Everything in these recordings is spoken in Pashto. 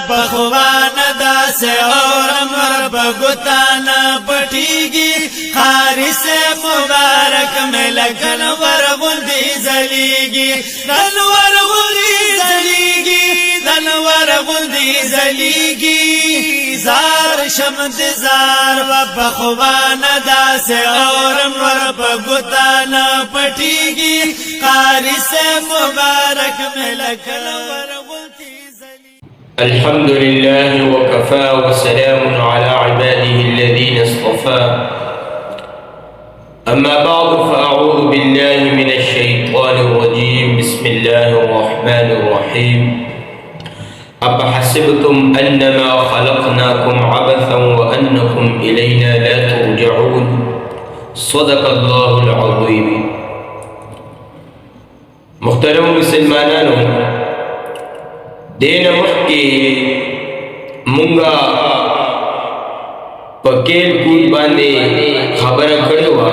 پخوان دا سے اور مر بگتانا پٹیگی خاری سے مبارک میں لگن ورغندی زلیگی دنور غندی زلیگی دنور غندی زلیگی زار شمد زار و پخوان دا سے اور مر بگتانا پٹیگی خاری سے مبارک میں لگن ورغندی الحمد لله وكفى وسلام على عباده الذين اصطفى أما بعد فأعوذ بالله من الشيطان الرجيم بسم الله الرحمن الرحيم أفحسبتم أنما خلقناكم عبثا وأنكم إلينا لا ترجعون صدق الله العظيم محترم مسلمانانو دین مخی منگا پکیل کود باندے خبر کڑیوا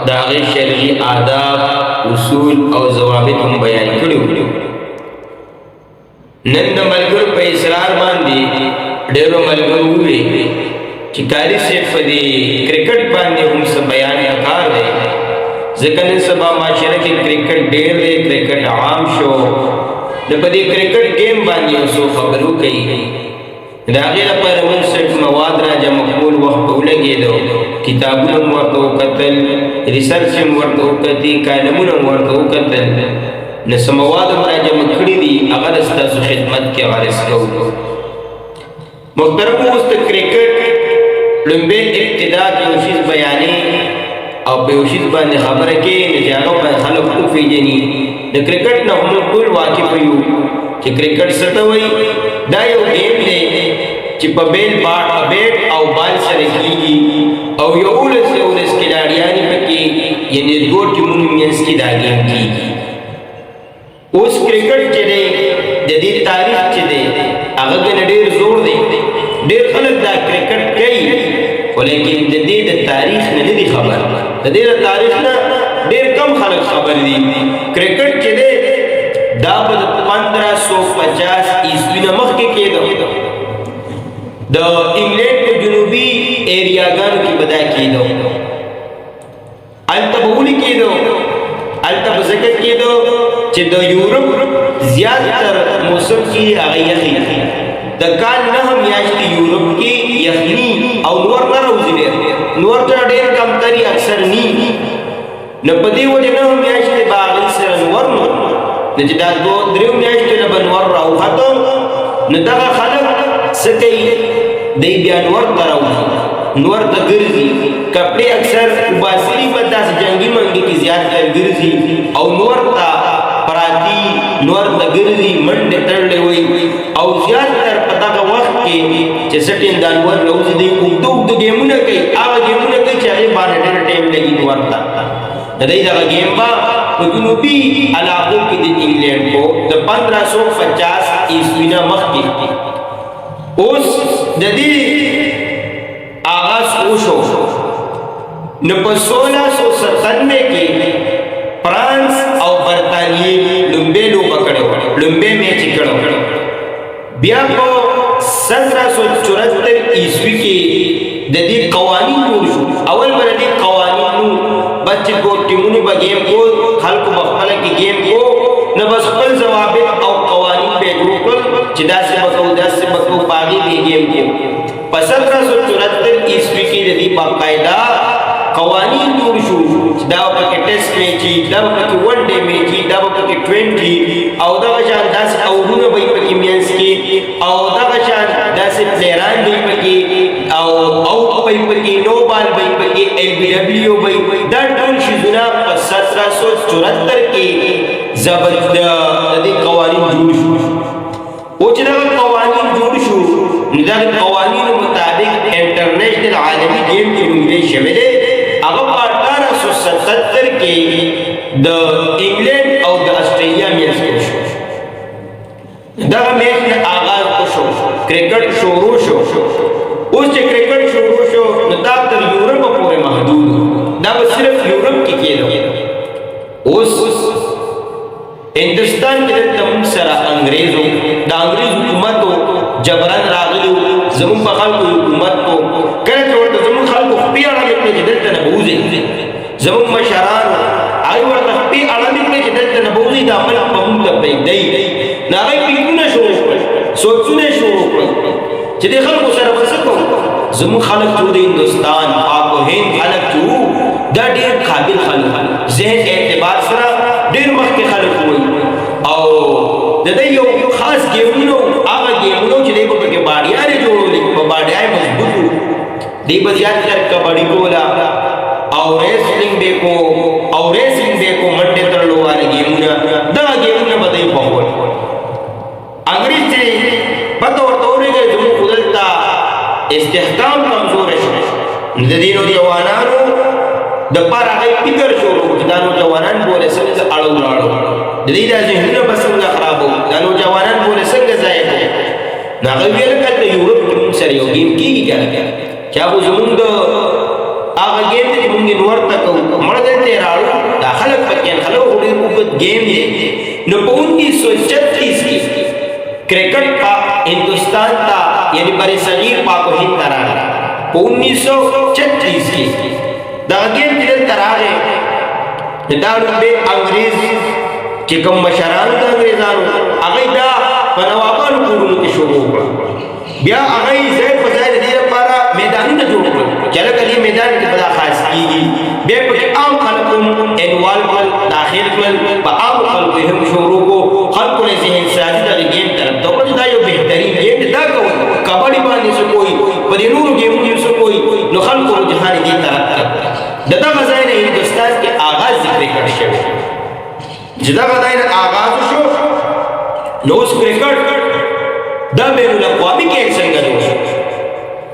داغی شرعی آداب اصول او ضوابط ہم بیان کڑیو نند ملگر پہ اسرار باندے ڈیرو ملگر ہوئے چکاری صرف دی کرکٹ باندے ہم سب بیان اکار دے ذکر سبا معاشرہ کی کرکٹ ڈیر دے کرکٹ عام شو دپدی کرکٹ گیم باندې اوسو خبرو کوي دا غیر پر ونسټ مواد را جمع کول وخت ولګیدو کتابونه ورته وکتل ریسرچ ورته وکړي کالمونه ورته وکتل نو سمواد را جمع کړی دي هغه ستاسو خدمت کې عرض کوو محترم اوس د کرکټ لمبه ابتدا کې اوسیز بیانې او په اوسیز باندې خبره کې نه ځاګو په خلک کو پیژني د کرکټ نه هم ټول واقف یو چې کرکټ څه ته وایي دا یو گیم دی چې په بیټ او بال سره کیږي او یو ولس کھلاڑیان پکې یعنی دوه ټیمونو مینس کې دا گیم کیږي اوس کرکټ چې دی د دې تاریخ چې دی هغه ډېر زوړ دی ډېر خلک دا کرکټ کوي ولیکن د دې د تاریخ نه دی خبر د دې د تاریخ نه ډېر کم خلک خبر دي کرکټ چې دی دا په 1550 عیسوي نه مخکې کېدو د انګلینډ په جنوبي ایریاګانو کې بدا کېدو هلته به ولې کېدو هلته به ځکه کېدو چې د یورپ زیاتره موسم کې هغه یخي د کال 9 میاشتې یورپ کې یخني او نور نه راوځي ډېر نور ډېر کمتري اکثر ني نو په دې وجه نه میاشتې باغ سره نور نو چې دا دوه درې میاشتې نه بنور راوخته نو دغه خلک سکي دی بیا نور تراوځي نور ته ګرځي کپڑے اکثر وباسري په داس جنگي منګي کې زیات تر ګرځي او نور ته پراتی نور ته ګرځي منډه تړلې وي او زیات تر په دغه وخت کې چې سټین دا نور راوځي دی وګدو ګیمونه کوي هغه ګیمونه کوي چې هغه باندې ډېر ټایم لګي نور ته د دې دا گیم با په جنوبي علاقو کې د انګلینډ کو د 1550 عیسوي نه مخکې اوس د دې آغاز وشو نو په 1697 کې فرانس او برتانیې لومبه لوبه کړو لومبه میچ کړو بیا په 1774 عیسوي کې د دې قوانین جوړ شو اول باندې قوانین بچ کو ټیمونی با گیم کو خلق بخبل کی گیم کو نہ بس خپل ضوابط او قوانین به جوړ کړ چې داسې بکو باغی دی گیم کو پس 1774 عیسوی کې د دې باقاعده قوانین جوړ شو چې دا په ټیسټ میچ دا په ون ډے میچ دا په 20 او دا شان داسې اورونه به په مینس کې او دا شان داسې پلیران دی په او په نو بال به په LBW به دا ټول شیزونه په 1774 کې زبردست قوانین جوړ شو او چې دا قوانین جوړ شو دا قوانین مطابق انټرنیشنل عالمی گیم کې ویل شوی دی هغه په 1877 کې د انګلند او د استرالیا میچ شو دا میچ آغاز وشو کرکټ شروع شو اوس چې کرکټ شروع شو نو دا تر یورپ پورې محدود دا صرف یورپ کې کېدو اوس ہندوستان کې د تم سره انګريزو د انګريز حکومت جبران راغلو زمون په خلکو حکومت کو کله چې ورته زمون خلکو خپې اړه کړي چې دلته نه بوزي زمون مشران هغه ورته خپې اړه کړي چې دلته نه بوزي دا عمل په موږ ته پرېږدي نه هغه فکرونه شروع کړل سوچونه شروع کړل چې د خلکو سره څه کوو زمون خلک ټول د هندوستان پاک او هند خلک ټول دا ډېر قابل خلک ذهن اعتبار سره ډېر مخکې خلک وي او د دې یو خاص ګیمونو هغه ګیمونو چې دوی په کې باډیانې جوړولې په باډیای مضبوطو دوی به زیات تر کبډي کولا او ریسلینګ به کو منډې تړلو والا ګیمونه دا ګیمونه به دوی په وړ انګریز چې پته ورته ورېږي زموږ خدلته استحکام کمزور شي د دې نوجوانانو د پاره هغه فکر شروع چې دا نوجوانان بوله څنګه اړو لاړو د دې د ذهنونو په څنګه خرابو دا نوجوانان بوله څنګه ځای کوي دا ویل کله یورپ کې موږ سره یو گیم کیږي چې هغه زمونږ هغه گیم چې موږ نور تک مړ دې راړو دا خلک پکې خلک وړي په گیم دی نو په 1936 کې کرکټ کا ہندوستان تا یعنی بر صغیر پاک و ہند تراغ په 1936 کې دا گیم چې تراغه دا به انګريز چې کوم مشران د انګريزانو هغه دا په نوابانو کورونو کې شروع کړ بیا هغه ځای په ځای د دې لپاره میدانونه جوړ کړل چې لکه دې میدان کې بلا خاص کیږي بیا په عام خلکو انوالو داخل کړل په عام خلکو هم شروع کو خلکو له ذهن سازي د گیم طرف ته دا یو بهترین گیم دا کوي کبډي باندې څه کوئی په دې نورو گیمونو څه کوئی نو خلکو رجحان دې طرف ته دغه غزا نه هندوستان کې آغاز کرکټ شوی چې دا غزا نه آغاز شو نو اوس کرکټ دا بین الاقوامی کې څنګه جوړ شو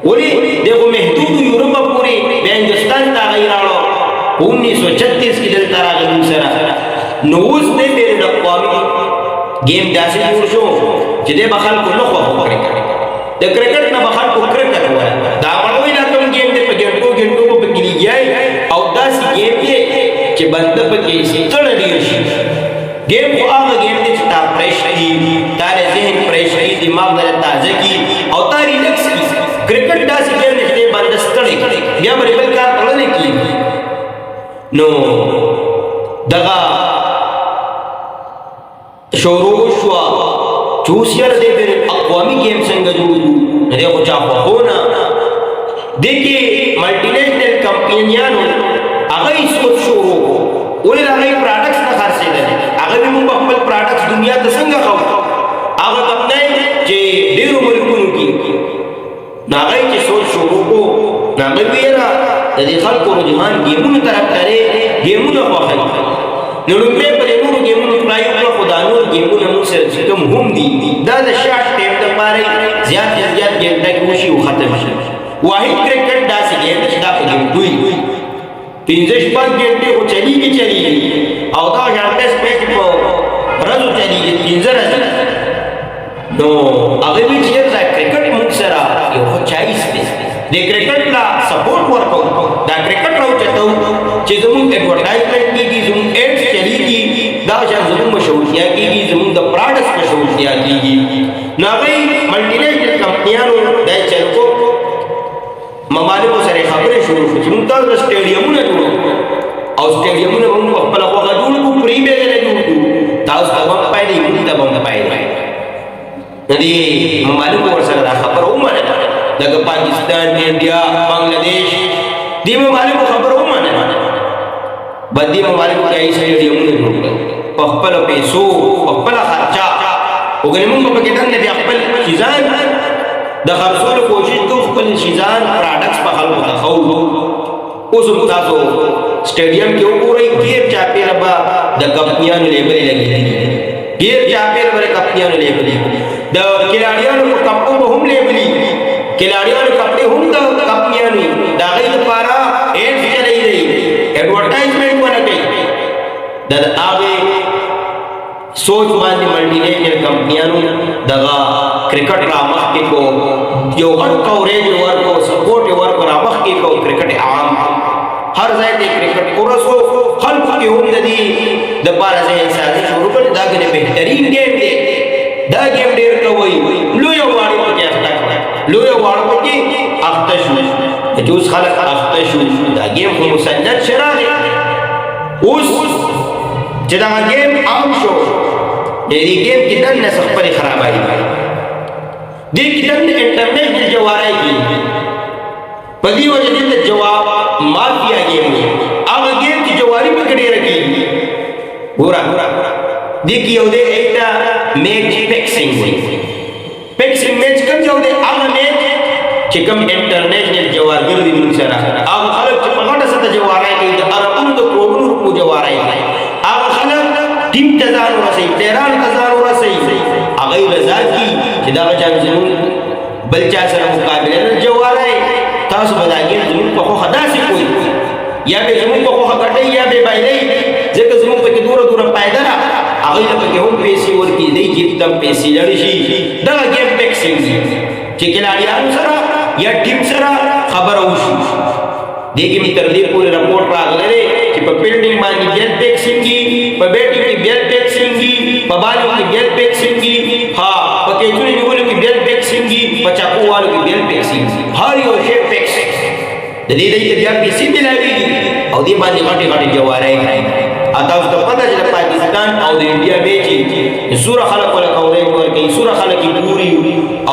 ولی دغه محدود یورپ پورې د هندوستان ته غیراړو 1936 کې دلته راغلو سره نو اوس د بین الاقوامی گیم داسې جوړ شو چې د بخل کو نه خو کرکټ د کرکټ نه بخل کو کرکټ وایي دا وړوي دا کوم گیم د په ګټو په کې لګیای او داسې گیم دی چې بنده پکې ستړی ډیر شي گیم خو هغه گیم دی چې تا فرش شي تار ذهن فرش شي دماغ در تازه کی او تا ریلیکس کی کرکټ داسې گیم دی چې بنده ستړی بیا بل کار تړل کی نو دغه شروع شو چوسیر دې بین اقوامی گیم څنګه جوړو نه خو چا په هونه دیکي ملټي نیشنل کمپنیانو هغه سوچ شروع ولې هغه پروډکټس نه خرڅېدل هغه موږ خپل پروډکټس دنیا ته څنګه خو هغه کمپنۍ چې ډیرو ملکونو کې هغه چې سوچ شروع کو هغه ویرا د دې خلکو رجحان گیمونو طرف ته گیمونو خوښي نو په نورو گیمونو پرای او خدانو گیمونو موږ سره کوم هم دي دا د شارټ ټیم لپاره زیات گیم ټاک وشي او ختم شي واحد کرکټ داسې گیم چې دا په دوی 15 گھنٹے کو چلیږي او دا ژوندې سپېټ په ورځو چلیږي 15 ورځې نو هغه وی چې دا کرکټ موږ سره یو چایس دی د کرکټ لا سپورټ ورکو دا کرکټ راوچتو چې زموږ ایڈورټایزمنٹ کیږي زموږ ایډز چلیږي دا چې زموږ مشهورتیا کیږي زموږ د پروډکټس مشهورتیا کیږي نو هغه ملټي نیشنل کمپنیانو دا چلکو ممالکو سره خبرې شروع شو چې موږ تاسو سټیډیمونه جوړو او سټیډیمونه موږ خپل خواږه جوړ کو پری به نه جوړو تاسو ته هم پایدې موږ ته هم پایدې ندی ممالکو سره خبر ومنه دغه پاکستان انډیا بنگلاديش دی ممالکو خبر ومنه بدی ممالکو کې سټیډیمونه جوړ په خپل پیسو په خپل خرچا وګورئ موږ په کې دنه دی خپل ځان د خرڅولو کوشش کوو خپل شیزان پروډکټس په خلکو ته خو اوس هم تاسو سټیډیم کې وګورئ غیر چاپیر با د کمپنیانو لیبل لګیږي غیر چاپیر باندې کمپنیانو لیبل د کلاړیانو په کپو هم لیبل کلاړیانو کپڑے هم د کمپنیانو دا غي لپاره ایډ چلای دی ایڈورټایزمنٹ ورکړي د هغه سوچ باندې ملټي نیشنل کمپنیانو دغه کرکټ را مخ کې کو یو غټ کوریج ورکو سپورټ ورکو را مخ کې کو کرکټ عام هر ځای ته کرکټ ورسو خلکو کې هم د دې د بار ځای سازي شروع کړي دا غنه بهترین گیم دی دا گیم ډیر کوي لوی وړي کې لوی واړو کې اخته شو چې اوس خلک اخته شو دا گیم خو مسند شراغي اوس چې دا گیم عام شو دې گیم کې دنه خپل خرابایي دې کې دنه انټرنیټ د جوارای کې پدې وجه دې جواب مافیا گیم هغه گیم چې جواری پکړې راګي ګورا دې کې یو دې ایتا میچ فکسینګ فکسینګ میچ کوم یو دې هغه میچ چې کوم انټرنیشنل جوارګر دې موږ سره هغه خلک چې په غټه سره جوارای کوي د ارقام د کروڑونو روپو جوارای کوي هغه خلک ټیم ته ځان ورسي ډیران ته ځان ورسي هغه رضا کی چې دا چا زمون بل چا سره مقابله جوارای تاسو بداګي زمون په خو خداسي کوي یا به زمون په خو غټي یا به بایلې ځکه زمون په کې دوره پایدا را هغه ته کې هم پیسې ورکی دی چې تم پیسې لري شي دا گیم فکسینګ چې کلاړیانو سره یا ټیم سره خبر اوشي دغه می تر دې پورې رپورټ راغلی چې په فیلډینګ باندې بیل فکسینګ په بیټینګ کې بیل فکسینګ په بالو کې بیل فکسینګ ها په کېچونی نیولو کې بیل فکسینګ په چاکووالو کې بیل فکسینګ هر یو شی فکس د دې دې بیا پیسې ملایي او دې باندې غټي جوارای اته د پته چې پاکستان او د انډیا میچ سوره خلک ولا کوي ورکې سوره خلک ګوري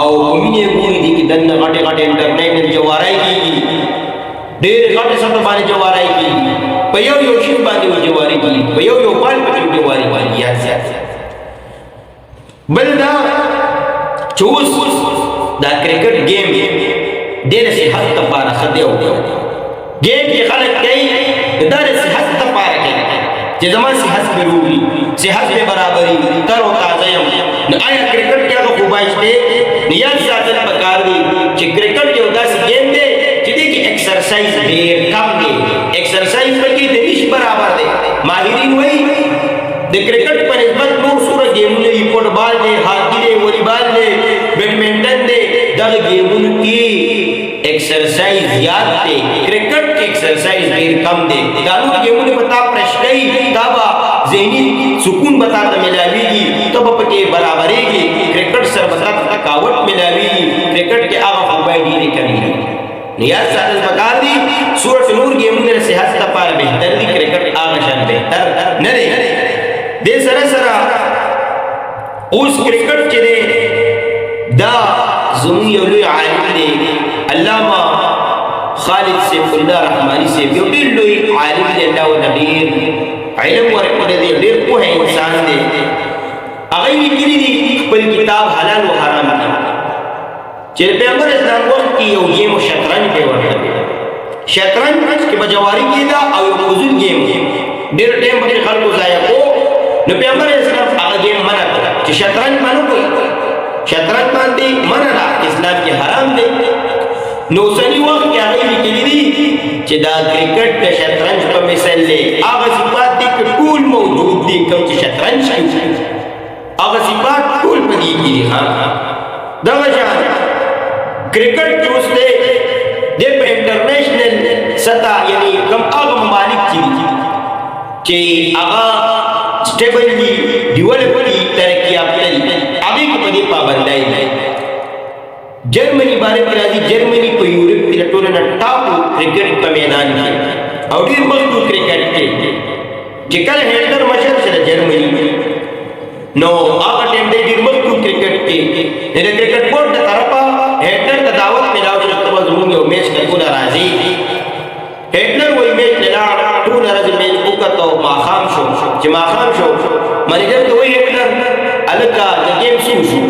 او مینه ګوري دي کې دنه غټي انټرنیټ جوارای کیږي ډېر غټي سره باندې جوارای کیږي په یو شی باندې جوارای کیږي په یو بال په جوارای باندې یا زیات بل دا چوس دا کرکټ گیم ډېر صحت لپاره خدای او گیم کې خلک کوي دا صحت لپاره کوي چې زما صحت به روغي صحت به برابرۍ تر او تازه یم نو آیا کرکټ کې هغه خوبایش دی نیت ساتل پکار دی چې کرکټ یو داسې گیم دی چې دې کې ایکسرسایز ډېر کم دی ایکسرسایز پکې د نش برابر دی ماهرین وایي د کرکټ په نسبت نور سوره گیمونه یې فوټبال دی هاکی دی والیبال دی بیډمنټن دی دا گیمونه کې ایکسرسایز زیات دی کرکټ کې ایکسرسایز ډېر کم دی دا نور گیمونه پتا پرشتای دا با ذهني سکون بتا ته ملاويږي تب پکې برابرېږي کرکټ سره بتا تکاوت ملاويږي کرکټ کې هغه خوبای ډېرې کمی دي نیاز ساتل پکار دي سورۃ نور گیمونه صحت لپاره بهتر دي کرکټ هغه شان بهتر نه دی دې سره اوس کرکټ چې دی دا زمون یو لوی عالم دی علامہ خالد سیف الله رحمانی سے یو ډېر لوی عالم دی الله او ډېر علم ورکړی دی ډېر په انسان دی هغه لیکلي دي خپل کتاب حلال او حرام کې چې پیغمبر اسلام وخت کې یو گیم شطرنج په ورته شطرنج کې بجواری کېدا او یو فضول گیم ډېر ټیم په خلکو ضایع کو نو پیغمبر اسلام هغه گیم منع کړ چې شطرنج باندې کوي شطرنج باندې منع اسلام کې حرام دی نو سنی وخت کې هغه لیکلي دي چې دا کرکټ د شطرنج په مثال دی هغه صفات دي ټول موجود دي کوم چې شطرنج کې هغه صفات ټول پدې کې دي ها دا وجه کرکټ چوسته د په انټرنیشنل سطح یعنی کوم هغه ممالک چې هغه سټیبل دي ډیولپ دي ترقی یافته دي هغه په دې پابندای نه جرمنی باندې راځي جرمنی په یورپ کې ټول نه ټاپ کرکټ په میدان کې او ډیر مشهور کرکټ کې چې کله هټلر مشر سره جرمنی نو هغه ټیم دې ډیر مشهور کرکټ کې د کرکټ بورډ د طرفه هټلر ته دعوت ملاو چې تاسو زموږ یو میچ کوو راځي هټلر وایي میچ نه ټول راځي میچ وکړو ماخام شو چې ماخام شو منیجر ته وایي هټلر الکا د گیم شو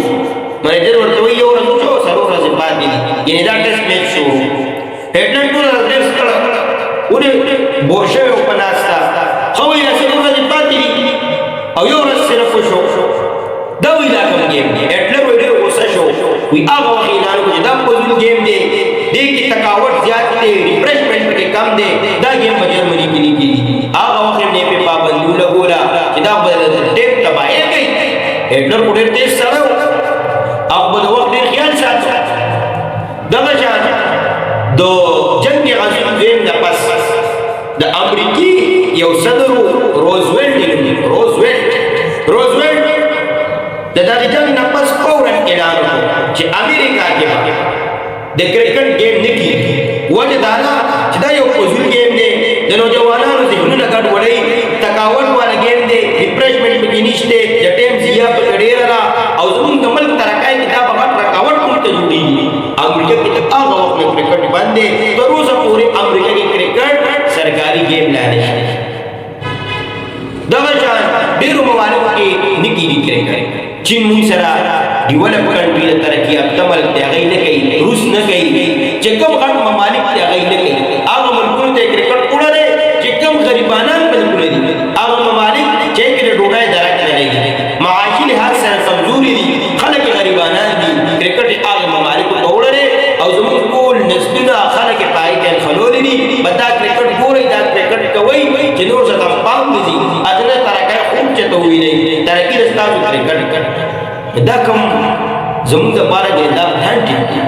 منیجر ورته وایي یو ورځ شو سره ورځ باندې یعنی دا ټیسټ میچ شو هټلر ټول ورځ کړه ونه بوشه او پناستا خو یې سره ورځ باندې او یو ورځ صرف شو دا وی دا کوم گیم دی هټلر وایي غوسه شو وی هغه وخت اعلان کړ دا پوزل گیم دی دې کې تکاوت زیات دی ریفریشمنت کې کم دی دا گیم په جرمني کې نه کیږي هغه وخت نه په پابندي لګولا چې دا ټیپ تباہی کوي هټلر کو ډېر تیز سره او په وخت ډېر خیال ساتي دا شان دو جنگ عظیم دین د پس د امریکای یو صدر روزویلټ د دغه جنگ نه پس فورا اعلان وکړ چې امریکا کې د کرکټ گیم نه کیږي. وجه دا ده چې دا یو فضول گیم دی، د نوجوانانو ذهنونه ګډوډوي، تکاوټ والا گیم دی، ریفریشمنټ پکې نشته، د ټایم ضیاع پکې ډېره ده او زمونږ د ملک ترقۍ کې دا بغټ رکاوټ کوم ته جوړېږي. امریکا کې هغه وخت نه کرکټ بند دی، تر اوسه پورې امریکا کې کرکټ سرکاري گیم لا نشته. دغه شان ډېرو ممالکو کې نه کېږي کرکټ. چین موږ سره ډیولپ کنټري د ترقي یافته ملک دی، هغه نه کوي، روس نه کوي، چې کوم غټ ممالک دی هغه نه کوي. هغه ملکونو ته کرکټ وړی چې کوم غریبانان ملکونه دي، هغه ممالک چې کې د ډوډۍ درک نه لري، معاشي لحاظ سره کمزوري دي، خلک غریبانان دي، کرکټ هغه ممالکو ته وړی او زموږ ټول نسلونه خلک یې پای کې خلولي دي. بدا کرکټ ګورئ، دا کرکټ کوئ چې نور څه ته پام دي، ادنه ترقۍ خوب چې ته ووینئ، ترقي د ستاسو کرکټ دا کوم زموږ دپاره دی دا ډېر ټیک دی.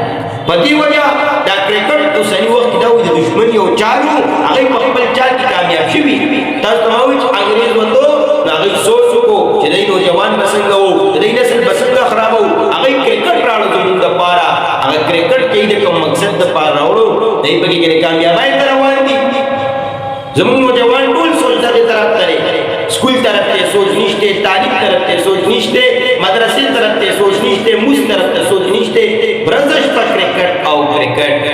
په دې وجه دا کرکټ اوسني وخت کې دا د دښمن یو چارو هغې په خپل چال کې کامیاب شوي. تاسو ته ما وایي چې انګرېز وته نو هغوی سوچ وکړو چې دی نوجوان به څنګه وو، د دی نسل به څنګه خرابوو، هغوی کرکټ راوړو زموږ دپاره. هغه کرکټ کې د کوم مقصد دپاره راوړو، دی پکې کې د کامیابۍ ته روان دي. زموږ نوجوان ټول سوچ دغې طرف ته دی، سکول طرف ته سوچ نشته، تعلیم طرف ته سوچ نشته، مدرسې طرف ته سوچ نشته، موږ طرف ته سوچ نشته، ورزش په کرکټ او کرکټ.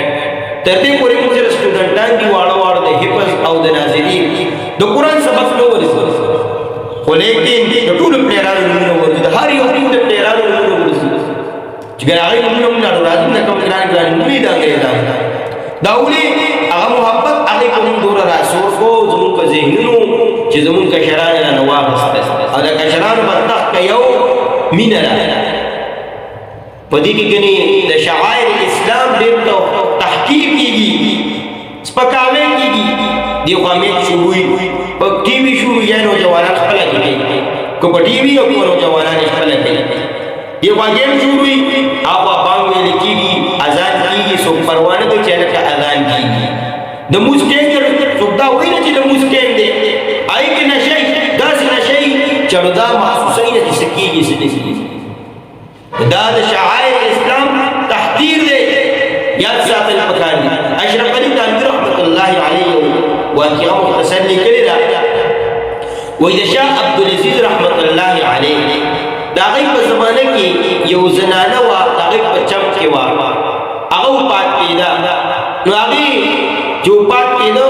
تر دې پورې موږ سره سټوډنټان دي واړه واړه د حفظ او د ناظرین د قرآن سبق نه ورسوي، خو لیکن د ټولو پلیرانو نومونه ورځي، د هر یو ټیم د پلیرانو نومونه ورځي چې ګر هغوی نومونه موږ نه راځي نه کوم ګران ګران نومونه د انګرېزانو دا ولې هغه محبت هغې په موږ دومره راسور کړو زموږ په ذهنونو چې زموږ کشران یې رانه واخیسته او د کشرانو په تخت کې یو مینه ده. په دې کې ګنې د شعائر اسلام ډېر تحقیر کېږي، سپکاوی کېږي. دې خوا میچ شروع وي، په ټي وي شروع یا نوجوانان خپله کوي، که په ټي وي او په نوجوانان یې خپله کوي. دې خوا گیم شروع وي، هاخوا بانګ ویل کېږي، اذان کېږي، څوک پروا نه کوي چې هلکه اذان کېږي. د مونځ ټیم څوک دا وایي نه چې د مونځ ټیم دی، هغې کې نشئ، داسې نشئ چې نو دا محسوسوي نه چې څه کېږي څه نه کېږي. دا د شعائر اسلام تحقیر دی، یاد ساتل پکار دي. اشرف علي تانوي رحمت الله علیه واقعه مختصر لیکلې ده، وایي د شاه عبدالعزیز رحمت الله علیه د هغې په زمانه کې یو زنانه وه، د هغې په چم کې وه، هغه وفات کېده. نو هغې چې وفات کېده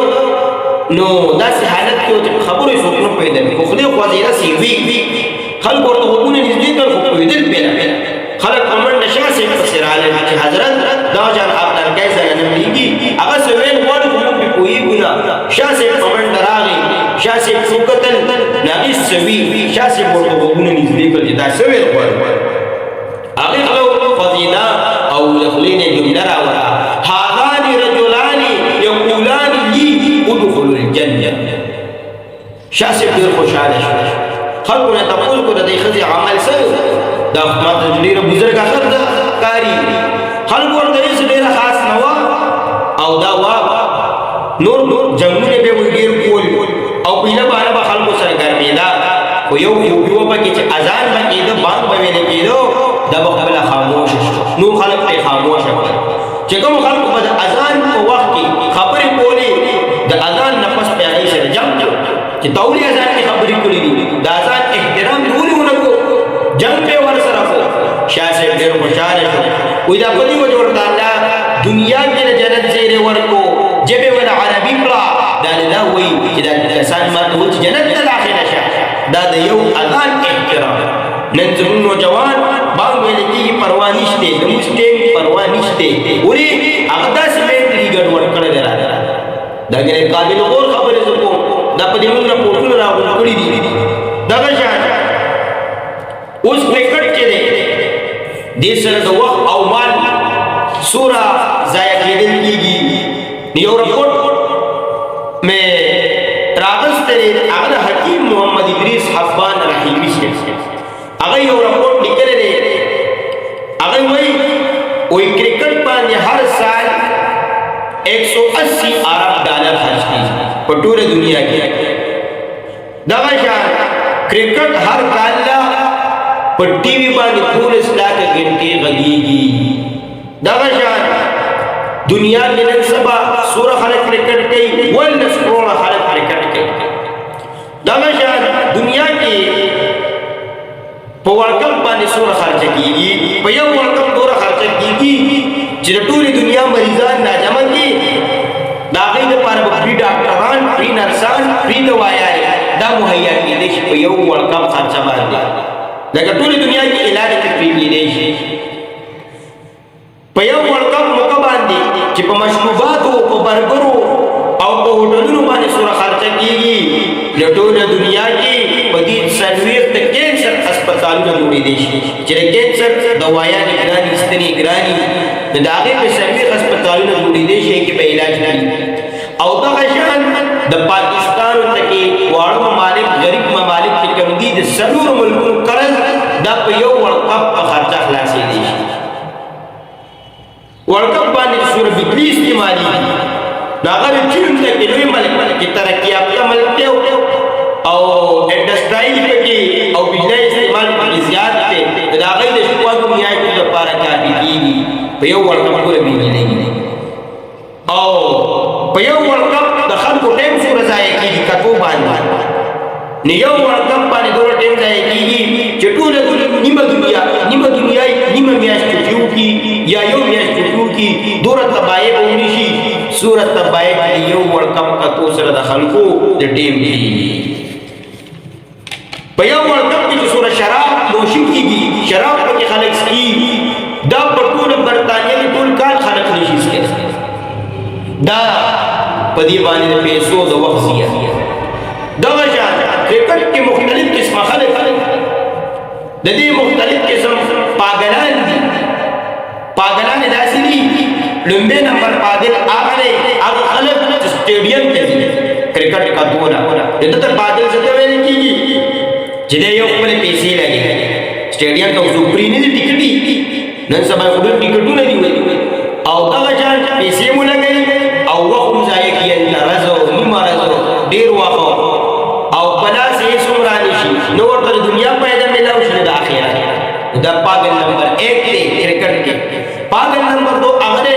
نو داسې حالت کې و چې خبرو یې څوک نه پوهېدل، خو خولې خوځېده داسې وي، خلکو ورته غوږونه نږدې کړل خو پوهېدل پرې نه. خلک په منډه شاه صاحب پسې راغلل چې حضرت دغه جان افغانکۍ سره نه پرېږدي، هغه څه ویل غواړي خو موږ پرې پوهېږو نه. شاه صاحب په منډه راغی، شاه صاحب وکتل نو هغې څه وي، شاه صاحب ورته غوږونه نږدې کړل چې دا څه ویل غواړي. هغې خوله خوځېده او د خولې نه جمله راوړه، هذان رجلان یقولان لي ادخلوا الجنه. شاه صاحب ډېر خوشحاله شو، خلکو نه تپوس کړو د دې ښځې عمل څه دا ماته ډېره بزرګه ښځه ښکاري. خلکو ورته هېڅ ډېره خاص نه وه او دا وه نور جنګونه به یې ډېر کول او پهله باره به خلکو سره ګرمېده، خو یو خوبي وه پکې چې اذان به کېده، بانګ به ویلې کېدو، دا به خپله خاموشه شو. نور خلک پرې خاموشه کړل چې کوم خلکو به د اذان په وخت کې خبرې کولې، د اذان نه پس په هغې سره جنګ کړو چې تا ولې اذان کې خبرې کړې دي، د اذان احترام دې ولې ونه کړو، جنګ پې ورسره کړو. شاه صاحب ډېر خوشحاله شو، وایي دا په دې وجه ورته الله دنیا کې د جنت زیری ورکړو، ژبې ونه عربي کړه. دا دا وایي چې دا کسان ماته وایي چې جنت ته داخله شه، دا د یو اذان احترام. نن زموږ نوجوان بانګ ویل کېږي پروا نشته، د موږ ټیم پروا نشته، ولې هغه داسې مینټلي ګډوډ کړی دی راته. دا ګنې قابل غور خبرې زه کوم، دا په دې موږ راپورټونه راغونډ کړي دي. دغه شان اوس کرکټ چې دی دې سره د وخت او مال څومره ضایع کېدل کېږي. یو رپورټ مې راغستی دی، هغه د حکیم محمد ادریس حبان رحیمي صاحب، هغه یو رپورټ لیکلی دی. هغه وایي کرکټ باندې هر سال 180 ارب ډالر خرچ کېږي په ټوله دنیا کې. دغه شان کرکټ هر کال په ټي وي باندې 12 لک غنټې غږېږي. دغه شان دنیا کې نن سبا سوره خلک کرکټ کوي ولس کروڑه خلک کرکټ کوي دغه شان دنیا کې په ورکم باندې سوره خرچ کیږي په یو ورکم دوره خرچ کیږي چې ټولې دنیا مریضان ناجمع دي دا غي د پاره فری ډاکټران فری نرسان فری دوايان دا مهیا کېدي چې په یو ورکم خرچ باندې لکه ټولې دنیا کې علاج کوي کېدي شي په یو ورکم موږ باندې چې په مشروبات او په برګرو او په هوټلونو باندې سوره خرچ کیږي د ټولې دنیا کې په دې سرویر ته کینسر هسپتالونه جوړې دي چې کینسر دوايان ګراني ستنې ګراني د هغه په سرویر هسپتالونه جوړې دي چې په علاج کوي او دا شان د پاکستان ته کې واړو ممالک غریب ممالک چې کوم دي د سلور ملکونو قرض دا په یو ورکب په خرچه خلاصې دي ورکب باندې سوره بجلی استعمالي دا غره چین ته کې لوی ملک کې ترقی یافته ملک ته او انډستری کې او بجلی استعمال کې زیات ته دا غي د شپږ میاشتو لپاره کافي کیږي په یو ورکب پورې بجلی او په یو ورکب د خلکو ټیم سوره ځای کیږي کټو باندې نه یو ورکب باندې دوه ټیم ځای کیږي چې ټول نیمه دنیا نیمه میاشت کیو کی یا یو میاشت کیو کی دوره تبای اونی شي سوره تبای یو ورکب کټو سره د خلکو د ټیم دی په یو ورکب کې سوره شراب نوشي کیږي شراب په خلک سکي دا په ټول برتانیې کې ټول کال خلک نشي سکي دا په دې باندې پیسو د وخت زیات دا وجه کرکټ کې مختلف قسمه خلک د دې مختلف قسم پاگلان دي پاگلان داسې دي لومبه نمبر پاگل هغه خلک سټیډیم ته ځي کرکټ کا دوره دته ته پاگل څه ویل کیږي چې یو خپل پیسې لګي سټیډیم ته زوپری نه دي ټیکټي نن سبا خپل ټیکټونه دي او دا وجه پیسې مو لګي او وخت ځای کیږي راځو نیمه راځو ډیر وخت او پلاس یې سمرانی شي نو ورته دنیا پیدا ملاو شي د اخرت دا پاگل نمبر 1 دی کرکټ کې پاگل نمبر 2 هغه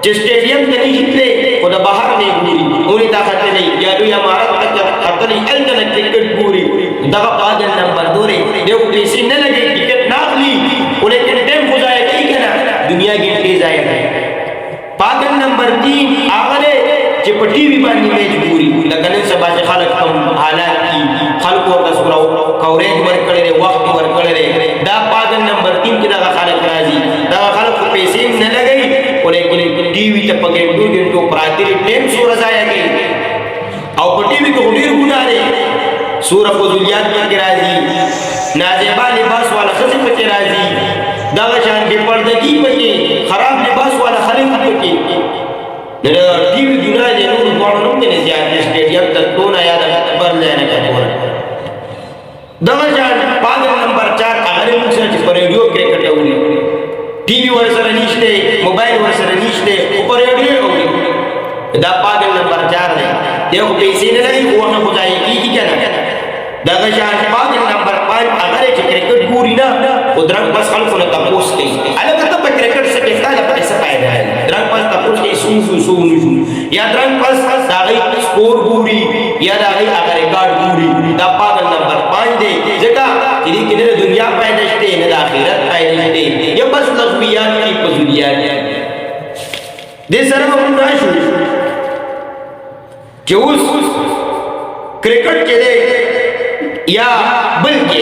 چې سټیډیم ته نشته او د بهر نه ګوري اونې دا خطر نه یا دوی امارت ته خطر نه الته کرکټ ګوري دا پاگل نمبر 2 دی یو پیسې نه لګي ټیکټ ناخلي ولیکن ټیم خو ځای کوي کنه دنیا کې ځای نه پاگل نمبر 3 هغه چې په ټي وي باندې میچ ګوري لکه نن سبا چې خلک کوم حالات دي خلکو ورته سره کوریج ورکړي وخت ورکړي دا پاگل نمبر 3 کې دا خلک راځي دا خلک پیسې نه لګي ولیکن ټي وي ته پکې ډوډو پراتري ټیم سورہ ځای کوي او په ټي وي کې ډیر ګناه دي سورہ فضولیات کې راځي نازیبا لباس والا خزي پکې راځي دا شان دې پردګي پکې خراب لباس والا خلک پکې د ټي وي ګناه دي نور غوړو نه زیات سټیډیم ته ټونه یاد برلې نه کوي دا شان پاگل نمبر 4 هغه موږ چې پر ریډیو کرکټ اوري ټي وي ورسره نشته موبایل ورسره نشته او پر ریډیو اوري دا پاگل نمبر 4 دی یو پیسې نه لري خو هغه خدای کیږي کنه دا شان پاگل نمبر 5 هغه چې کرکټ ګوري نه او درنګ بس خلکو نه تاسو کوي الګا ته په کرکټ څخه ښکاله په څه فائدہ ده درنګ بس تاسو کې سو یا درنګ بس دا غي سکور ګوري یا دا غي هغه ریکارډ ګوري دا پاگل نمبر 5 دی ځکه چې دې کې دنیا پیدا شته نه د آخرت پیدا شته یا بس لغویات کی فضولیات دې سره موږ راشو چې اوس کرکټ کې دی یا بلکې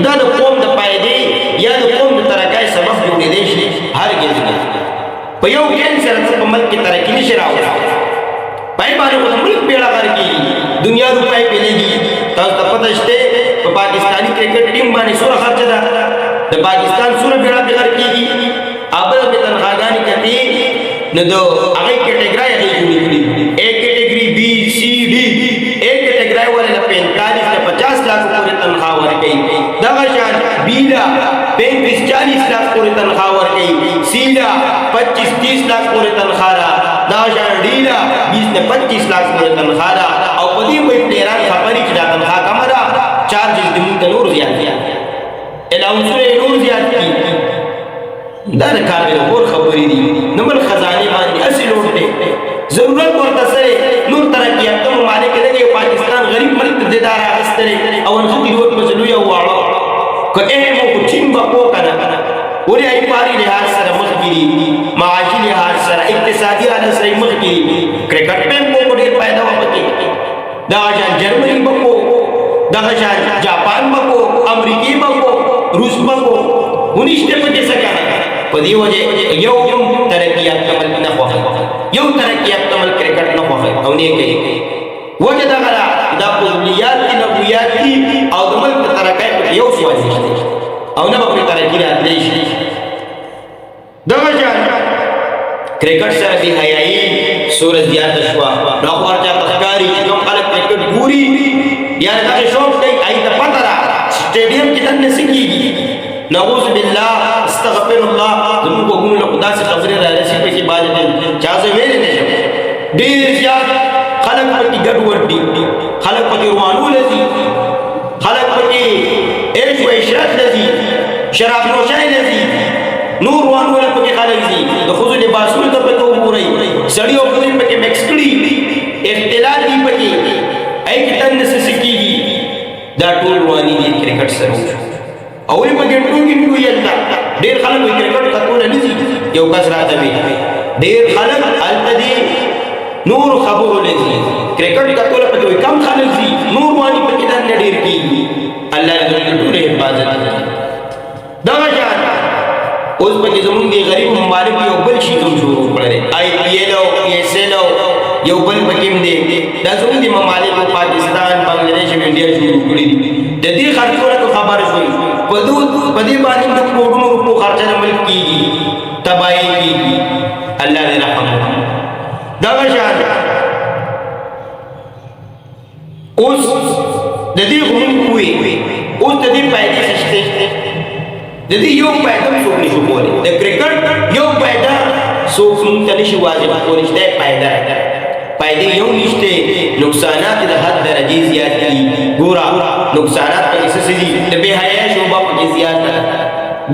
دا د قوم د پایدې یا د قوم د ترقۍ سبب جوړېدی شي هرګز نه په یو کینسر په ملک کې ترقي نشي راوړی پای باندې خو ملک بیړه غر کېږي دنیا روپۍ پیلېږي تاسو ته پته شته په پاکستاني کرکټ ټیم باندې سوره خرچه ده د پاکستان سوره بیړه غر کېږي ابل به تنخواګانې کتي نو د هغه کټګوري هغه جوړې کړي A کټګوري B C D A کټګوري ولې 45 نه 50 लाख پورې تنخواه ورکړي دغه شان B لا 35-40 लाख پورې تنخواه ورکړي C لا 25-30 लाख پورې تنخواه را دا شان D لا 20 نه 25 लाख پورې تنخواه را او په دې وایي پلیران خبرې چې دا تنخواه کم ده چارجز دې موږ نور زیات دي الاونسره نور زیات دي دا کار به اور خبرې دي نو بل خزانه ضرورت ورته سره نور ترقیات ته ممالک دغه پاکستان غریب ملک د دار اغستره او خو یو مزلو یو واړو که مو چین بکو کنه ورې ای پاری لحاظ سره مخکې معاشي لحاظ سره اقتصادي حالت سره مخکې کرکټ په مو ډېر پیدا وکړي دا شان جرمني بکو دا شان جاپان بکو امریکای بکو روس بکو ونیشته پکې څه کنه په دی وجه یو ترقیات عمل نه خوښه یو ترقیات عمل کرکټ نه خوښه او نه کوي وجه دا غلا دا کلیات دي نبویات دي او د ملک ترقیات یو سوال نشته او نه په ترقی راتلی شي دا وجه کرکټ سره دی حیايي سورج زیات شوا نو ورته تخکاری چې کوم خلک کرکټ ګوري یا دا شوق دی اې د پته را سټیډیم کې دنه سکیږي نعوذ بالله استغفر الله زموږ وګونو له خدا څخه خبره را رسې په کې باز دې چا څه ویل نه شي ډیر زیات خلک پکې ګډ وډي خلک پکې روانو لذي خلک پکې ایش و اشراف لذي شراب نوشای لذي نور روانو پکې خلک دي د خو لباسونو ته پکې وګورئ سړی او خوري پکې مکس کړي اختلاط دي پکې اې کې تن نس سکیږي دا ټول رواني دي کرکټ سره اول په ګټو کې وی یلتا ډیر خلک کرکټ کتون نه دي یو کس راته وی ډیر خلک التدي نور خبرو لذي کرکټ کتون په کوئی کم خلک دي نور وانی په کې دن ډیر کی الله دې ټول حفاظت دا وجه اوس په کې زمونږ دی غریب ممالک یو بل شي کوم شروع کړل آی پی ایل او پی ایس ایل یو بل پکې دی دا زمونږ دی ممالک پاکستان بنگلاديش انډیا شروع کړی د دې خرڅونه خبر شوي پدې باندې د کوډونو روپو خرچه ملک کیږي تباہی کیږي الله دې رحم دا وجه اوس د دې غوښتنې کوي اوس د دې پیدا شته د دې یو پیدا څوک نشي کولای د کرکټ یو پیدا څوک نشي واجب کولای چې پیدا یو نشته نقصانات د حد درجه زیات دي ګورا نقصانات په څه سي د بے حیا شوبه په زیات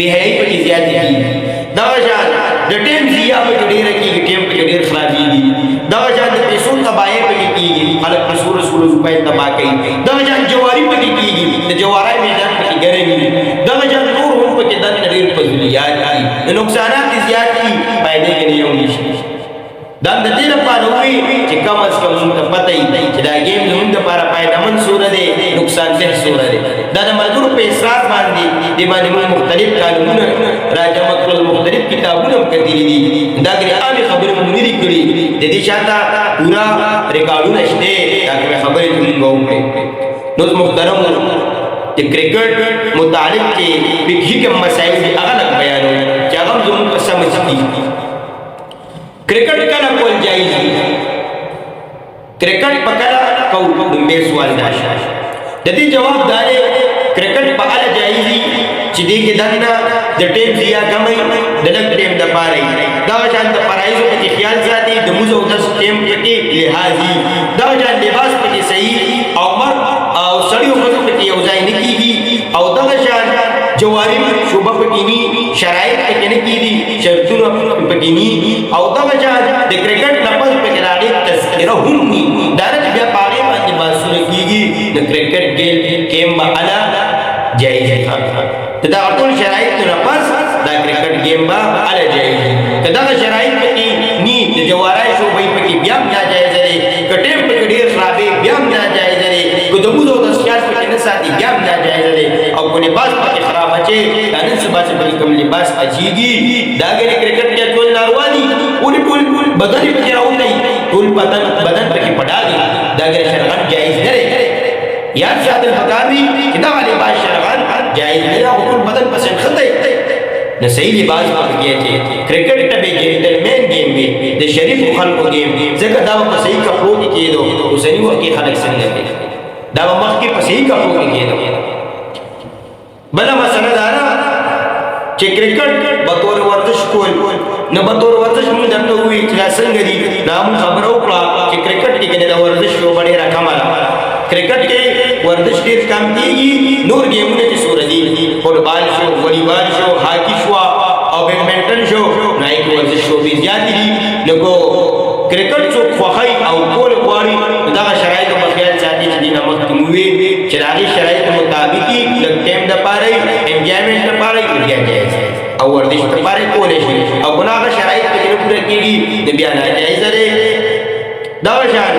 بے حیا په زیات دي دا ځان د ټیم زیات په ډیر کې ټیم په ډیر خرابېږي دا ځان د پیسو تباہي په کېږي خلک رسول روپے تباہ کوي دا ځان جواری په کېږي د جوارای میدان په کې ګرځي دا ځان نور هم په کې د ډیر په زیات دي نقصانات زیات دي پیدا کې یو نشي دا د دې لپاره وي چې کم از کم موږ ته پته وي چې دا گیم زموږ لپاره فائدمن سوره ده نقصان ده سوره ده دا د مزدور په اسراف باندې د باندې مختلف قانونونه راجمع کړل مختلف کتابونه کتلي دي دا غري عامه خبره مونږ لري کړی د دې شاته پورا ریکارډونه شته دا خبره موږ وکړو نو محترم د کرکټ متعلق کې فقهي کوم مسائل دي هغه بیانو چې هغه زموږ په سمجھ دي کرکټ کله کول جایز دي کرکټ پکړه کو دمبه سوال داشه د دې جواب دارې کرکټ په اړه جایز دي چې دې کې دنه د ټیم زیات کمای د لږ ټیم د پاره دا شان د پرایزو په خیال ساتي د موزو د ټیم کې لحاظي دا شان لباس په صحیح او مر او سړیو په کې یو ځای نه کیږي او دا شان جواری شوبه پکینی شرایط پکینی کیدی شرطونه پکینی او دا وجه د کرکټ لپس پکې راغلي تذکره هم ني دارت بیا پاره باندې باسونه کیږي د کرکټ گیم با اعلی جایز دا ټول شرایط لپس دا کرکټ گیم با اعلی جایز دا شرایط پکې ني د جوارای شوبه پکې بیا ناجایز دي کټیم پکې ډیر خرابې بیا ناجایز دي کو د موږ د سیاست پکې نه ساتي بیا ناجایز دي او کو لباس پکې خراب اچي نن سبا چې بل کوم لباس اچيږي دا غري کرکټ کې ټول ناروالي ټول بدن پکې راوځي ټول بدن پکې پډا دي دا غري شرعن جایز نه لري یاد ساتل پکاري چې دا لباس شرعن جایز نه او ټول بدن پسند خطه نه صحیح لباس پکې اچي کرکټ ته به جنټلمن گیم وي د شریف خلکو گیم ځکه دا په صحیح کپړو کې کېدو او صحیح وکي خلک څنګه کوي دا مخ کې په صحیح کپړو کې کېدو بل مسله دا چې کرکټ به تور ورزش کول نه به تور ورزش موږ درته وی چې څنګه دي دا موږ خبرو کړه چې کرکټ کې د ورزش یو ډېر رقم کرکټ کې ورزش ډېر کم کیږي نور گیمونه چې سور دي فوټبال شو والیبال شو هاکی شو او بیډمنټن شو نه کې ورزش شو به زیات دي لکه کرکټ څوک خوښي او کول غواړي دا شرایط په خیال ساتي چې دینه مخکموي چې راغي شرایط مطابقي د ټیم د پاره انجوایمنت د پاره بیا جایز او ورزش د پاره کولای شي او ګناه شرایط کې نه پوره کیږي د بیا ناجایز لري دا شان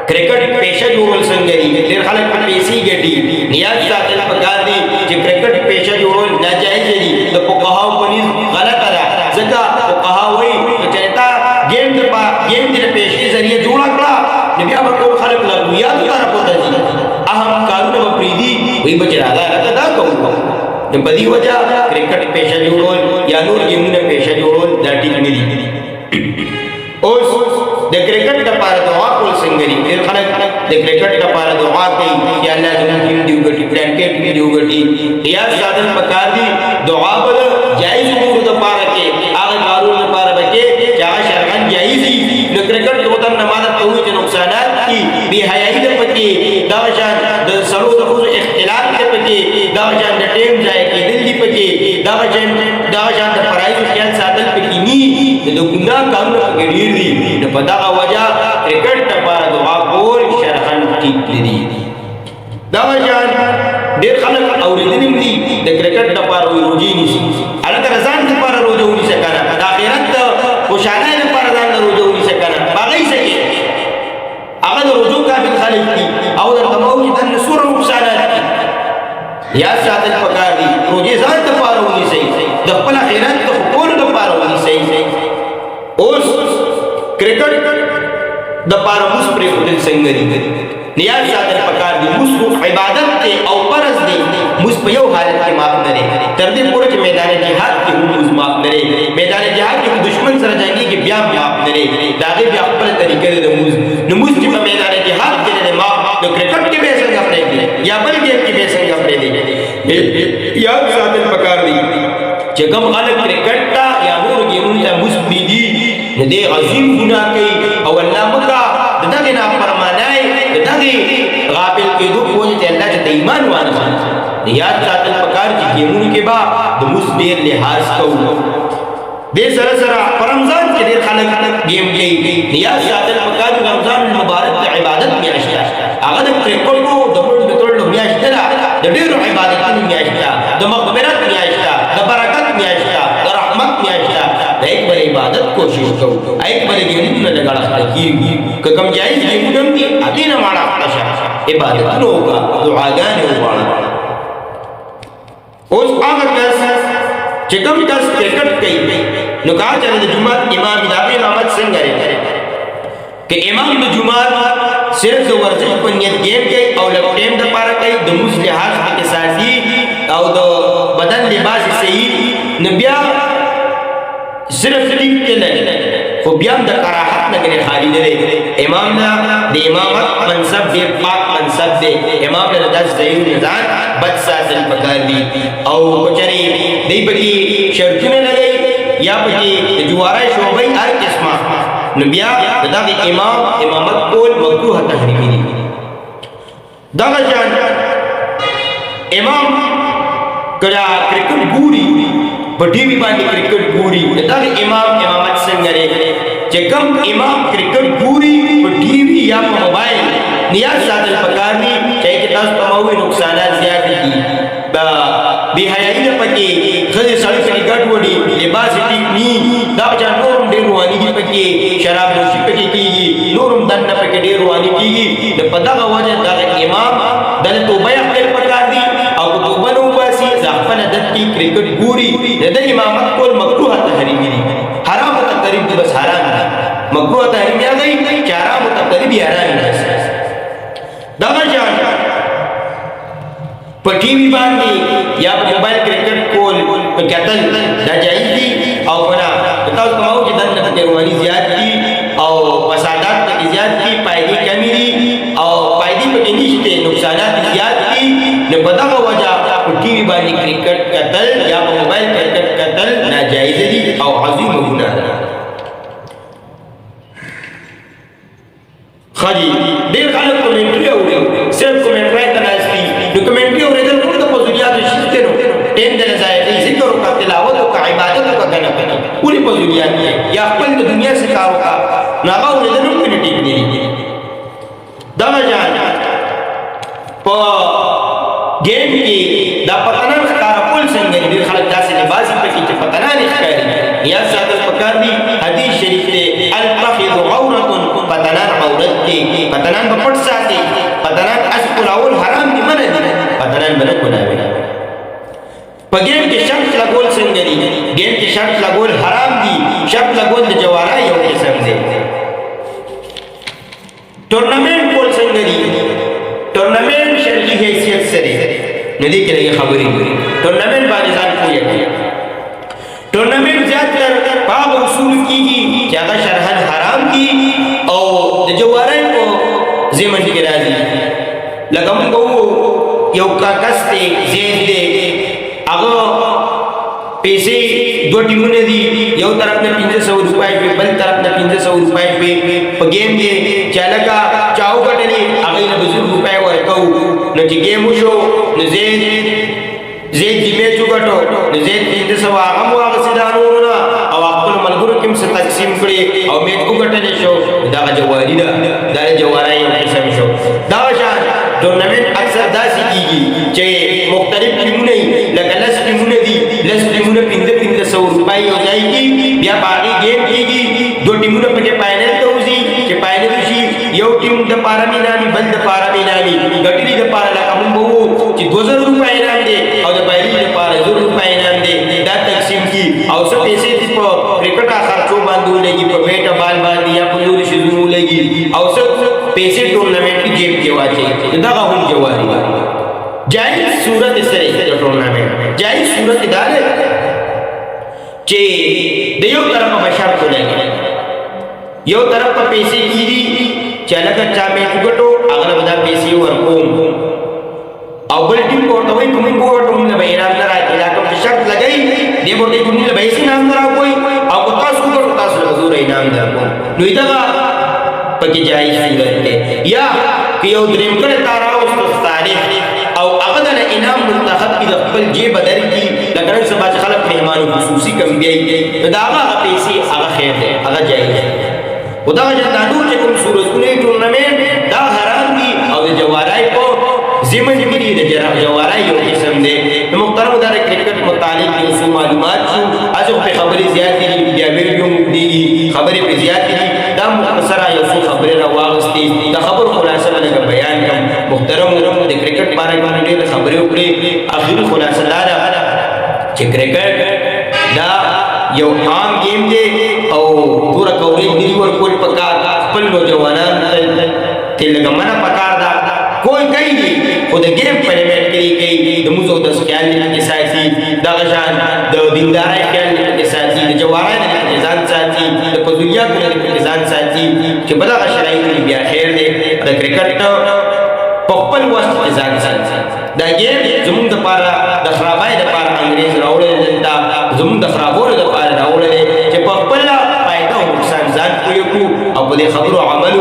کرکټ پیشه جوړول څنګه دي ډېر خلک په پیسې ګټي نیاز ساتل پکار دي چې کرکټ پیشه جوړول ناجایز دي د فقهاو په نيز غلطه ده ځکه فقها وایي چې تا گیم د پیشې ذریعہ جوړ کړه بیا به ټول خلک لغویات کار کوي اهم کارونه پریدي وي بچ راځه دا کوو د بدی وجہ کرکټ پیشه جوړول یا نور گیمونه پیشه جوړول دا ټیک نه دي اوس د کرکټ لپاره دعا کول څنګه دي ډېر خلک د کرکټ لپاره دعا کوي چې الله زموږ ټیم دی وګټي پلانټیټ دی وګټي یا ساده پکار دي دعا بل جایز امور د لپاره کې هغه کارونه لپاره بکې چې هغه شرعاً جایز دي نو کرکټ یو د نماز ته وي چې نقصانات دي بے حیايي د پکې دا شان د سړو د خو اختلاف د پکې دا شان د ټیم ځای کې دلی پکې دا شان د فرایض خیال ساتل پکې ني د ګناه کارونه پکې ډېر دي نو په دا وجہ کرکټ لپاره دعا کول شرعاً ټیک دي دا شان ډېر خلک اوریدلې دي د کرکټ لپاره روزي نشي الګ رضان لپاره روزه ونیسه کنه د اخرت خوشاله لپاره ځان روزه ونیسه کنه باغی سکی هغه روزو قابل خلک دي او د تموي د نصور نقصانات دي یا ساتل پکار دي روزي ځان لپاره ونیسه د خپل اخرت د خپل لپاره ونیسه اوس کرکټ د لپاره مس پرې خپل څنګه دي نیاز ساتل پکار دي مس عبادت ته او فرض دي مس په یو حالت کې معاف نه لري تر دې پورې چې میدان جهاد کې مس معاف نه لري میدان جهاد کې دشمن سره جنگي کې بیا معاف نه لري داغه بیا خپل طریقې د مس نو مس چې په میدان جهاد کې نه معاف نو کرکټ کې به څنګه پرې دي یا بل کې به څنګه پرې دي یا ساتل پکار دي چې کوم خلک کرکټ تا یا نور گیمونو ته مس دي نه دي عظیم ګناه کوي او الله مکا دغه نه فرمانای دغه غافل کېدو کوی ته الله ته ایمان وانه یاد ساتل پکار چې گیمونو کې با د مس ډیر لحاظ کوو دې سره سره رمضان کې ډیر خلک گیم کوي یاد ساتل پکار رمضان مبارک د عبادت میاشت هغه د کرکټو د مړ بترلو میاشت ده د ډیرو عبادتونو میاشت د مغفرت میاشت د برکت میاشت د رحمت میاشت د یک بل عبادت کوشش کوو ایک بل گیمونه لګړه کیږي که کم جایز گیمونه دي ادینه ماړه عبادتونو کا دعاګانې وغواړه اوس هغه کس چې کوم کس کرکټ کوي نو کار چره د جمعه امام د امامت څنګه لري کہ امام د جمعه صرف د ورزش په نیت گیم کوي او لږ ټیم د پاره کوي د مصلحات حق ساتي او د بدن لباس صحیح نو بیا صرف ټیک کې نه خو بیا د کراهت نه غیر خالی نه امام نه د امامت منصب دی پاک منصب دی امام له داس ځای نه ځان بد ساتل پکار دي او کچري دی پکې شرطونه لګي یا پکې جواره شوبې هر قسمه نو بیا دغه امامت کول مکروه تحریمی دي دغه جان امام کړه کرکټ ګوري په ټي وي باندې کرکټ ګوري دغه امامت څنګه لري چې کوم امام کرکټ ګوري په ټي وي یا په موبایل نیاز ساتل پکار دي چې تاسو تموي نقصانات زیات دي بے حیايي نه پکې خځې سړی سړي ګډ وډي لباس ټیک ني دا جان نورم ډېر رواني دي پکې شراب نوشي پکې کیږي نورم دنه پکې ډېر رواني کیږي د پدغه وجه دا امام د توبه خپل پکار دي او توبه نو باسي ځخپل د کرکټ ګوري د امامت کول مکروه تحریمی دي حرام تقریب دي بس حرام دي مکروه تحریمی دي چې حرام تقریب یې حرام دي دا جان په ټي وي باندې یا په موبایل کرکټ کول په کتل دا جایز دي او بنا تاسو کومو چې دنه د رواني زیات دي او فسادات پکې زیات دي پایدې کمی دي او پایدې پکې نشته نقصانات زیات دي نه بدغه وجہ په ټي وي باندې کرکټ کتل یا په موبایل کرکټ کتل ناجایز دي او عظیم ګناه ده خاجي ډېر خلک کومنټري اوري صرف کومنټري ته ناشتي ډاکومنټري اوریدل ټول د فضیلات شته نو ټیم د لزایي ذکر او تلاوت او عبادت او کنه ولې فضیلات یا خپل د دنیا څخه کار نو هغه ورېدنه هم پرې ټیک نه دي دغه جان په ګیم کې دا پتنان ښکاره کول څنګه دي ډېر خلک داسې لباسي پکې چې پتنان یې ښکاري یا ساتل پکار دي حدیث شریف دی الفخذ عورة پتنان عورت دی پتنان به پټ ساتي پتنان اس کلاول حرام دي منع دي پتنان به نه کولاوي په ګیم کې شرط لګول څنګه دي ګیم کې شرط لګول حرام دي شرط لګول د جواره یو قسم دی ټورنمنټ کول څنګه دي ټورنمنټ شرعي حیثیت سره نه دي کې خبرې ټورنمنټ باندې ځان کوی ټورنمنټ زیات تر پاک اصول کیږي چې هغه شرعاً حرام دي او د جواره په ذمہ کې راځي لکه موږ یو کاکس دی زید دی هغه پیسې دوه ټیمونه دي یو طرف نه 500 روپۍ په بل طرف نه 500 روپۍ په گیم کې چالکا چاو کټلې هغه له 200 روپۍ ورکو نو چې گیم وشو نو زید دی میچ وکړو نو زید 500 هغه مو هغه سیدانو او خپل ملګرو کې څه تقسیم کړي او میچ وکړل شو دا جواری دا جواری یو قسم شو دا شان ټورنمنټ اکثر داسې کیږي چې مختلف ټیمونه لکه لس ټیمونه دي لس ټیمونه 500 روپۍ یو ځای کې بیا باقي گیم کیږي دوه ټیمونه پکې فائنل ته وځي چې فائنل شي یو ټیم د پاره مینامي بل د پاره مینامي ګټلې د پاره لکه موږ وو چې 2000 روپۍ انعام دي او د بایلې لپاره 1000 روپۍ انعام دي دا تقسیم کی او څه پیسې دي په کرکټ خرچو باندې ولګي په بیٹ بال باندې یا په نور شي ولګي او څه پیسې ټورنمنټ کې جیب کې واچي دا هم جواري جائز صورت سره د ټورنمنټ جائز صورت دار چې د یو طرف په شرط ولګي یو طرف په پیسې کیږي چې لکه چا میچ وګټو هغه ودا پیسې ورکوم او بل ټیم ورته وایي کوم ګوټو موږ به انعام نه راځي دا کوم شرط لګای دی ورته کوم نه به انعام نه راکوي او تاسو ګټو تاسو له زور انعام درکو نو دا پکې جایز صورت ده یا که یو دریم کړه تارا او صالح او هغه د انعام منتخب کی د خپل جیب درکې لکه سبا خلک مهمانو خصوصي کم بیاي دا هغه پیسې هغه خیر ده هغه جایز خدا جنانو چې کوم صورتونه ټورنمنټ دا حرام دي او د جوارای په ذمہ کې دي د جوارای یو قسم دی محترم دار کرکټ متعلق اوسو معلومات شو اځو په خبرې زیات دي بیا ویډیو دي خبرې په زیات دي دا مختصره یو څو خبرې راوغستې دا خبر خلاصه لږ بیان کوم محترم د کرکټ باره باندې خبرې وکړي اخر خلاصه لاره چې کرکټ دا یو عام گیم دی او پورا کوریج دی ورکول پکار خپل نوجوانان ته لګمنه پکار دا کوئی کوي خو د گیم پلیمنٹ کوي د موزو د خیال کې ساتي د غشان د دینداري خیال کې ساتي د جوارای د ځان ساتي د پزویا کې ځان ساتي چې بل غشای بیا خیر دی د کرکټ په خپل وخت ځان ساتي دا گیم زموږ د پاره د خرابای د پاره انګريز راوړل دا زموږ د خرابولو د پاره راوړل چې په خپل فائدہ او نقصان ځان کوي او په دې خبرو عمل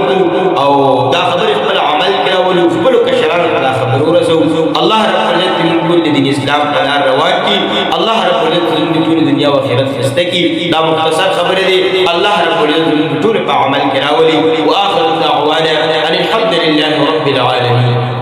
او دا خبره خپل عمل کراول خپل کشران په خبرو رسو الله رب العزت موږ د دین اسلام په لار روان کی الله رب العزت موږ د دنیا او آخرت فستکی دا مختصر خبره دی الله رب العزت موږ ټول په عمل کراولي واخر دعوانا ان الحمد لله رب العالمين